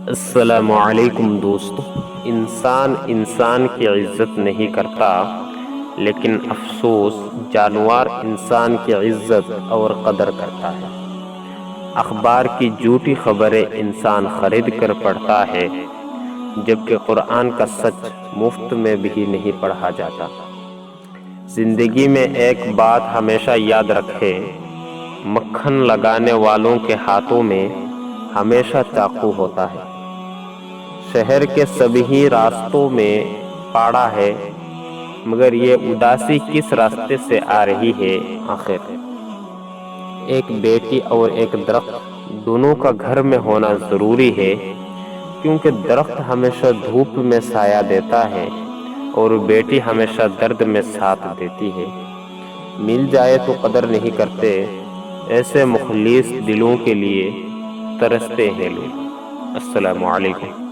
السلام علیکم دوستو۔ انسان کی عزت نہیں کرتا، لیکن افسوس جانور انسان کی عزت اور قدر کرتا ہے۔ اخبار کی جھوٹی خبریں انسان خرید کر پڑھتا ہے، جبکہ قرآن کا سچ مفت میں بھی نہیں پڑھا جاتا۔ زندگی میں ایک بات ہمیشہ یاد رکھے، مکھن لگانے والوں کے ہاتھوں میں ہمیشہ چاقو ہوتا ہے۔ شہر کے سبھی راستوں میں پاڑا ہے، مگر یہ اداسی کس راستے سے آ رہی ہے آخر؟ ایک بیٹی اور ایک درخت دونوں کا گھر میں ہونا ضروری ہے، کیونکہ درخت ہمیشہ دھوپ میں سایہ دیتا ہے اور بیٹی ہمیشہ درد میں ساتھ دیتی ہے۔ مل جائے تو قدر نہیں کرتے، ایسے مخلص دلوں کے لیے ترستے ہیں لوگ۔ السلام علیکم۔